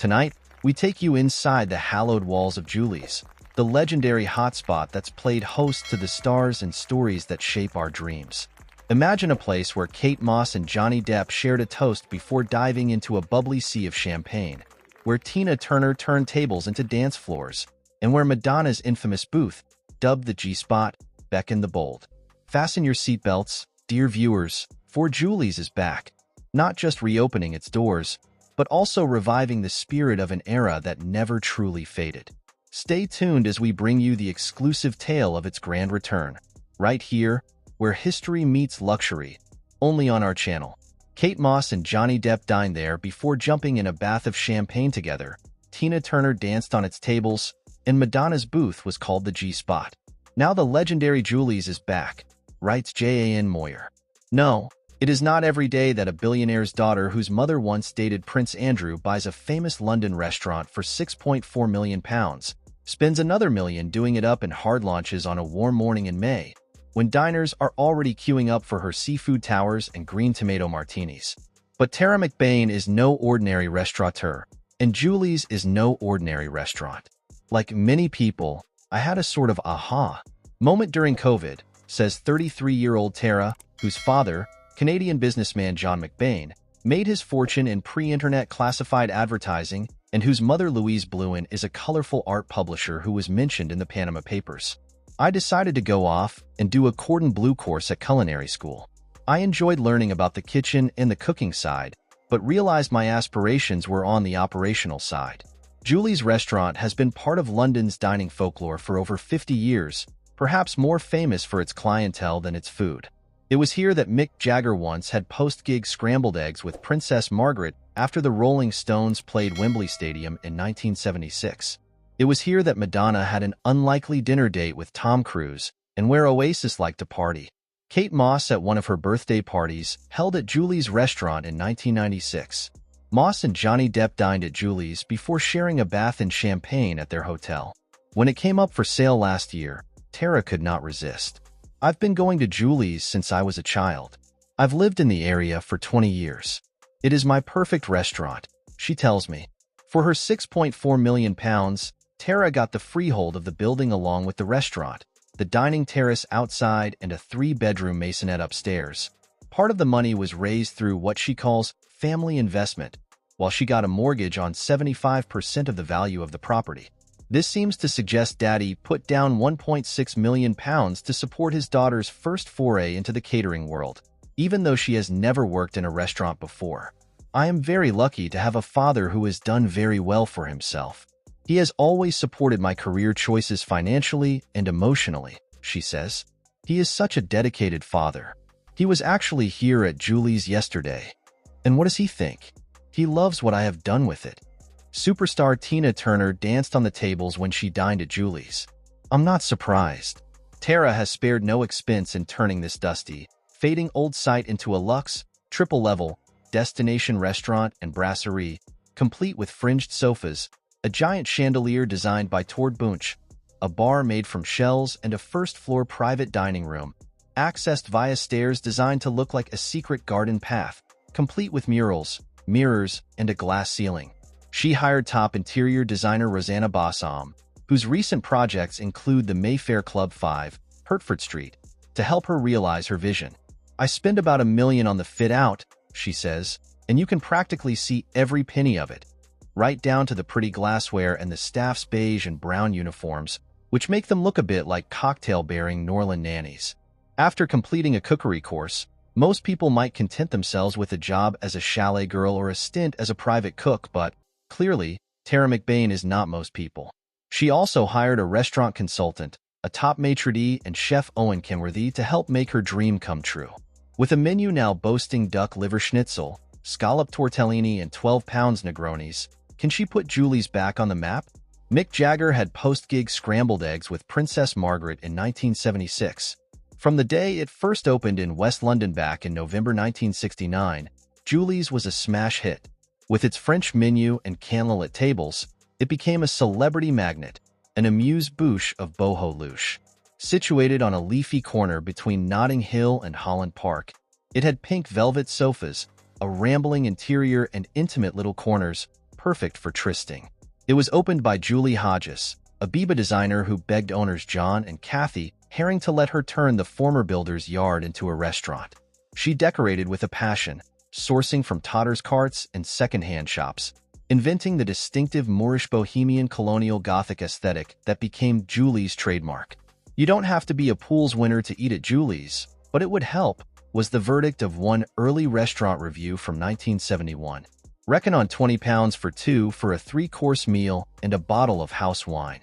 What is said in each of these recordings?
Tonight, we take you inside the hallowed walls of Julie's, the legendary hotspot that's played host to the stars and stories that shape our dreams. Imagine a place where Kate Moss and Johnny Depp shared a toast before diving into a bubbly sea of champagne, where Tina Turner turned tables into dance floors, and where Madonna's infamous booth, dubbed the G-Spot, beckoned the bold. Fasten your seatbelts, dear viewers, for Julie's is back, not just reopening its doors, but also reviving the spirit of an era that never truly faded. Stay tuned as we bring you the exclusive tale of its grand return, right here, where history meets luxury, only on our channel. Kate Moss and Johnny Depp dined there before jumping in a bath of champagne together. Tina Turner danced on its tables, and Madonna's booth was called the G-Spot. Now the legendary Julie's is back, writes Jan Moyer. No, it is not every day that a billionaire's daughter whose mother once dated Prince Andrew buys a famous London restaurant for £6.4 million, spends another million doing it up in hard launches on a warm morning in May, when diners are already queuing up for her seafood towers and green tomato martinis. But Tara McBain is no ordinary restaurateur, and Julie's is no ordinary restaurant. Like many people, I had a sort of aha moment during COVID, says 33-year-old Tara, whose father, Canadian businessman John McBain, made his fortune in pre-internet classified advertising, and whose mother Louise Bluin is a colorful art publisher who was mentioned in the Panama Papers. I decided to go off and do a cordon bleu course at culinary school. I enjoyed learning about the kitchen and the cooking side, but realized my aspirations were on the operational side. Julie's restaurant has been part of London's dining folklore for over 50 years, perhaps more famous for its clientele than its food. It was here that Mick Jagger once had post-gig scrambled eggs with Princess Margaret after the Rolling Stones played Wembley Stadium in 1976. It was here that Madonna had an unlikely dinner date with Tom Cruise, and where Oasis liked to party. Kate Moss at one of her birthday parties, held at Julie's restaurant in 1996. Moss and Johnny Depp dined at Julie's before sharing a bath in champagne at their hotel. When it came up for sale last year, Tara could not resist. I've been going to Julie's since I was a child. I've lived in the area for 20 years. It is my perfect restaurant, she tells me. For her £6.4 million, Tara got the freehold of the building along with the restaurant, the dining terrace outside, and a 3-bedroom maisonette upstairs. Part of the money was raised through what she calls family investment, while she got a mortgage on 75% of the value of the property. This seems to suggest Daddy put down £1.6 million to support his daughter's first foray into the catering world, even though she has never worked in a restaurant before. I am very lucky to have a father who has done very well for himself. He has always supported my career choices financially and emotionally, she says. He is such a dedicated father. He was actually here at Julie's yesterday. And what does he think? He loves what I have done with it. Superstar Tina Turner danced on the tables when she dined at Julie's. I'm not surprised. Tara has spared no expense in turning this dusty, fading old site into a luxe, triple-level, destination restaurant and brasserie, complete with fringed sofas, a giant chandelier designed by Tord Bunch, a bar made from shells, and a first-floor private dining room, accessed via stairs designed to look like a secret garden path, complete with murals, mirrors, and a glass ceiling. She hired top interior designer Rosanna Bossam, whose recent projects include the Mayfair Club 5, Hertford Street, to help her realize her vision. I spend about $1 million on the fit-out, she says, and you can practically see every penny of it, right down to the pretty glassware and the staff's beige and brown uniforms, which make them look a bit like cocktail-bearing Norland nannies. After completing a cookery course, most people might content themselves with a job as a chalet girl or a stint as a private cook, but, clearly, Tara McBain is not most people. She also hired a restaurant consultant, a top maitre d', and chef Owen Kenworthy to help make her dream come true. With a menu now boasting duck liver schnitzel, scallop tortellini, and 12-pound Negronis, can she put Julie's back on the map? Mick Jagger had post-gig scrambled eggs with Princess Margaret in 1976. From the day it first opened in West London back in November 1969, Julie's was a smash hit. With its French menu and candlelit tables, it became a celebrity magnet, an amuse-bouche of boho louche. Situated on a leafy corner between Notting Hill and Holland Park, it had pink velvet sofas, a rambling interior, and intimate little corners, perfect for trysting. It was opened by Julie Hodges, a Biba designer who begged owners John and Kathy Herring to let her turn the former builder's yard into a restaurant. She decorated with a passion, sourcing from Totter's carts and second-hand shops, inventing the distinctive Moorish bohemian colonial Gothic aesthetic that became Julie's trademark. "You don't have to be a pools winner to eat at Julie's, but it would help," was the verdict of one early restaurant review from 1971. "Reckon on £20 for two for a 3-course meal and a bottle of house wine."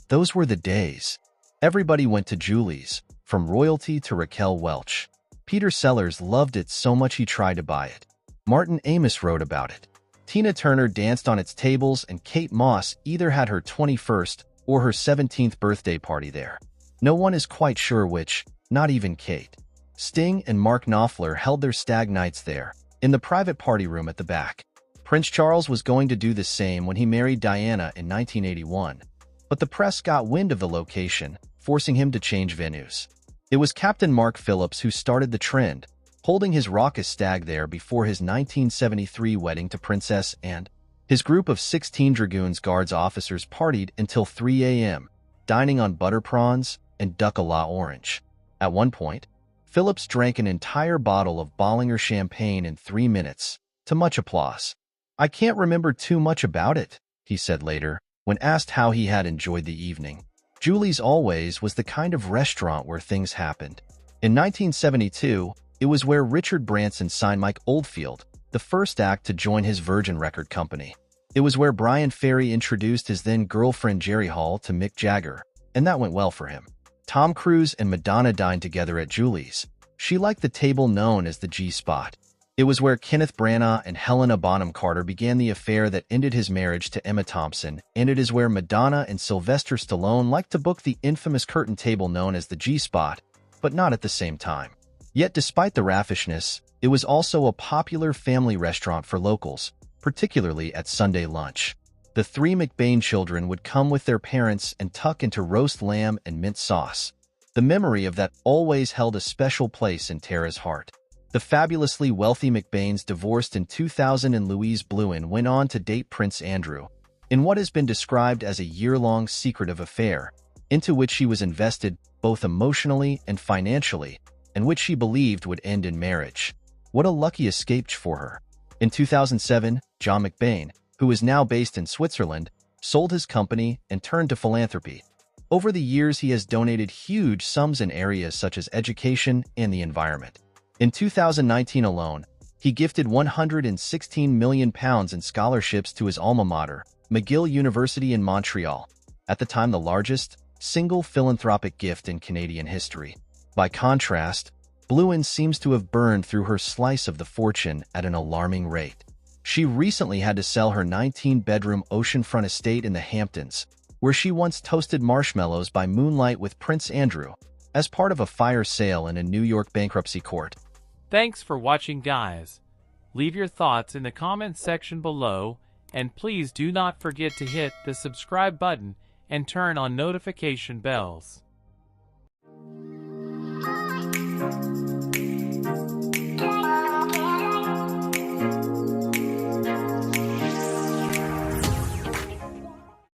Those were the days. Everybody went to Julie's, from royalty to Raquel Welch. Peter Sellers loved it so much he tried to buy it. Martin Amis wrote about it. Tina Turner danced on its tables, and Kate Moss either had her 21st or her 17th birthday party there. No one is quite sure which, not even Kate. Sting and Mark Knopfler held their stag nights there, in the private party room at the back. Prince Charles was going to do the same when he married Diana in 1981, but the press got wind of the location, forcing him to change venues. It was Captain Mark Phillips who started the trend, holding his raucous stag there before his 1973 wedding to Princess Anne. His group of 16 Dragoons Guards officers partied until 3 a.m., dining on butter prawns and duck a la orange. At one point, Phillips drank an entire bottle of Bollinger champagne in 3 minutes, to much applause. "I can't remember too much about it," he said later, when asked how he had enjoyed the evening. Julie's always was the kind of restaurant where things happened. In 1972, it was where Richard Branson signed Mike Oldfield, the first act to join his Virgin record company. It was where Brian Ferry introduced his then-girlfriend Jerry Hall to Mick Jagger, and that went well for him. Tom Cruise and Madonna dined together at Julie's. She liked the table known as the G-Spot. It was where Kenneth Branagh and Helena Bonham Carter began the affair that ended his marriage to Emma Thompson, and it is where Madonna and Sylvester Stallone liked to book the infamous curtain table known as the G-Spot, but not at the same time. Yet despite the raffishness, it was also a popular family restaurant for locals, particularly at Sunday lunch. The 3 McBain children would come with their parents and tuck into roast lamb and mint sauce. The memory of that always held a special place in Tara's heart. The fabulously wealthy McBains divorced in 2000, and Louise Bluin went on to date Prince Andrew, in what has been described as a year-long secretive affair, into which she was invested both emotionally and financially, and which she believed would end in marriage. What a lucky escape for her. In 2007, John McBain, who is now based in Switzerland, sold his company and turned to philanthropy. Over the years, he has donated huge sums in areas such as education and the environment. In 2019 alone, he gifted £116 million in scholarships to his alma mater, McGill University in Montreal, at the time the largest single philanthropic gift in Canadian history. By contrast, Bluin seems to have burned through her slice of the fortune at an alarming rate. She recently had to sell her 19-bedroom oceanfront estate in the Hamptons, where she once toasted marshmallows by moonlight with Prince Andrew, as part of a fire sale in a New York bankruptcy court. Thanks for watching, guys. Leave your thoughts in the comments section below, and please do not forget to hit the subscribe button and turn on notification bells.